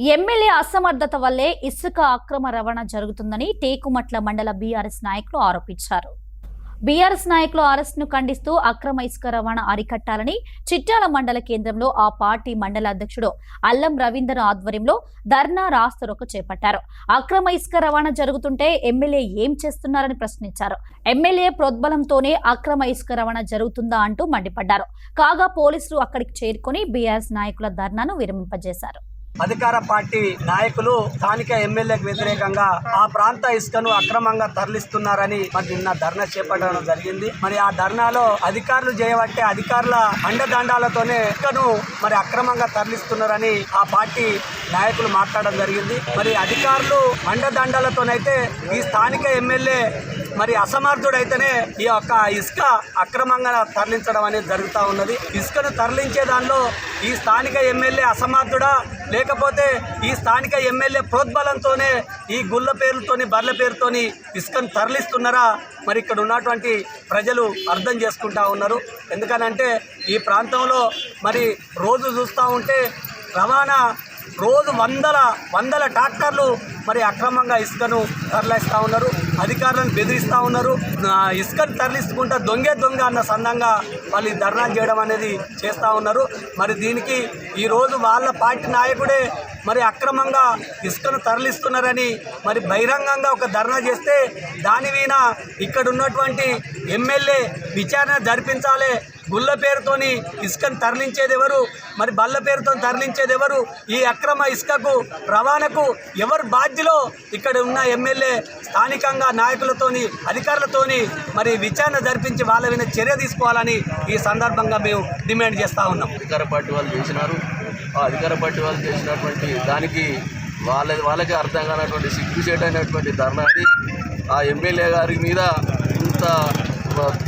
MLA అసమర్థత వల్లే ఇసుక అక్రమ రవాణా జరుగుతుందని టేకుమట్ల మండల బీఆర్ఎస్ నాయకులు ఆరోపించారు. బీఆర్ఎస్ నాయకుల అరెస్టును ఖండిస్తూ అక్రమ ఇసుక రవాణా అరికట్టాలని చిట్యాల మండల కేంద్రంలో ఆ పార్టీ మండల అధ్యక్షుడు అల్లం రవీందర్ ఆధ్వర్యంలో ధర్నా రాస్తారోకో చేపట్టారు. అక్రమ ఇసుక రవాణా జరుగుతుంటే ఎమ్మెల్యే ఏం చేస్తున్నారని ప్రశ్నించారు. ఎమ్మెల్యే ప్రోద్బలంతోనే అక్రమ ఇసుక రవాణా జరుగుతుందా అంటూ మండిపడ్డారు. కాగా పోలీసులు అక్కడికి చేరుకుని బీఆర్ఎస్ నాయకుల ధర్నాను విరమింపజేశారు. అధికార పార్టీ నాయకులు స్థానిక ఎమ్మెల్యేకు వ్యతిరేకంగా ఆ ప్రాంత ఇసుకను అక్రమంగా తరలిస్తున్నారని మరి నిన్న ధర్నా చేపట్టడం జరిగింది. మరి ఆ ధర్నాలో అధికారులు చేయబట్టే అధికారుల అండదండాలతోనే ఇసుకను మరి అక్రమంగా తరలిస్తున్నారని ఆ పార్టీ నాయకులు మాట్లాడడం జరిగింది. మరి అధికారులు అండదండాలతోనైతే ఈ స్థానిక ఎమ్మెల్యే మరి అసమర్థుడైతేనే ఈ యొక్క ఇసుక అక్రమంగా తరలించడం అనేది జరుగుతూ ఉన్నది. ఇసుకను తరలించే దానిలో ఈ స్థానిక ఎమ్మెల్యే అసమర్థుడా లేకపోతే ఈ స్థానిక ఎమ్మెల్యే ప్రోద్బలంతోనే ఈ గుళ్ళ పేరుతోని బర్ల పేరుతోని ఇసుకను తరలిస్తున్నారా మరి ఇక్కడ ఉన్నటువంటి ప్రజలు అర్థం చేసుకుంటా ఉన్నారు. ఎందుకనంటే ఈ ప్రాంతంలో మరి రోజు చూస్తూ ఉంటే రవాణా రోజు వందల ట్రాక్టర్లు మరి అక్రమంగా ఇసుకను తరలిస్తూ ఉన్నారు. అధికారులను బెదిరిస్తూ ఉన్నారు. ఇసుకను తరలించుకుంటా దొంగ అన్న సందంగా వాళ్ళు ధర్నా చేయడం అనేది చేస్తూ ఉన్నారు. మరి దీనికి ఈరోజు వాళ్ళ పార్టీ నాయకుడే మరి అక్రమంగా ఇసుకను తరలిస్తున్నారని మరి బహిరంగంగా ఒక ధర్నా చేస్తే దాని మీద ఇక్కడ ఉన్నటువంటి ఎమ్మెల్యే విచారణ జరిపించాలి. గుళ్ళ పేరుతోని ఇసుకను తరలించేది ఎవరు, మరి బళ్ళ పేరుతో తరలించేది ఎవరు, ఈ అక్రమ ఇసుకకు రవాణాకు ఎవరు బాధ్యులో ఇక్కడ ఉన్న ఎమ్మెల్యే స్థానికంగా నాయకులతోని అధికారులతోని మరి విచారణ జరిపించి వాళ్ళ మీద చర్య తీసుకోవాలని ఈ సందర్భంగా మేము డిమాండ్ చేస్తూ ఉన్నాం. అధికార పార్టీ వాళ్ళు చేసినారు. ఆ అధికార పార్టీ వాళ్ళు చేసినటువంటి దానికి వాళ్ళకి అర్థం కానటువంటి సిగ్గుచేటైనటువంటి ధర్నా అది. ఆ ఎమ్మెల్యే గారి మీద ఇంత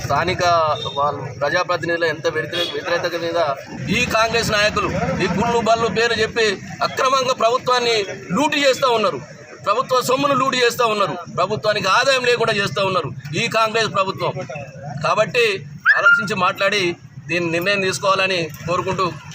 స్థానిక వాళ్ళు ప్రజాప్రతినిధులు ఎంత వ్యతిరేకత మీద ఈ కాంగ్రెస్ నాయకులు ఈ గుళ్ళు బళ్ళు పేరు చెప్పి అక్రమంగా ప్రభుత్వాన్ని లూటీ చేస్తూ ఉన్నారు. ప్రభుత్వ సొమ్మును లూటీ చేస్తూ ఉన్నారు. ప్రభుత్వానికి ఆదాయం లేకుండా చేస్తూ ఉన్నారు ఈ కాంగ్రెస్ ప్రభుత్వం. కాబట్టి ఆలోచించి మాట్లాడి దీన్ని నిర్ణయం తీసుకోవాలని కోరుకుంటూ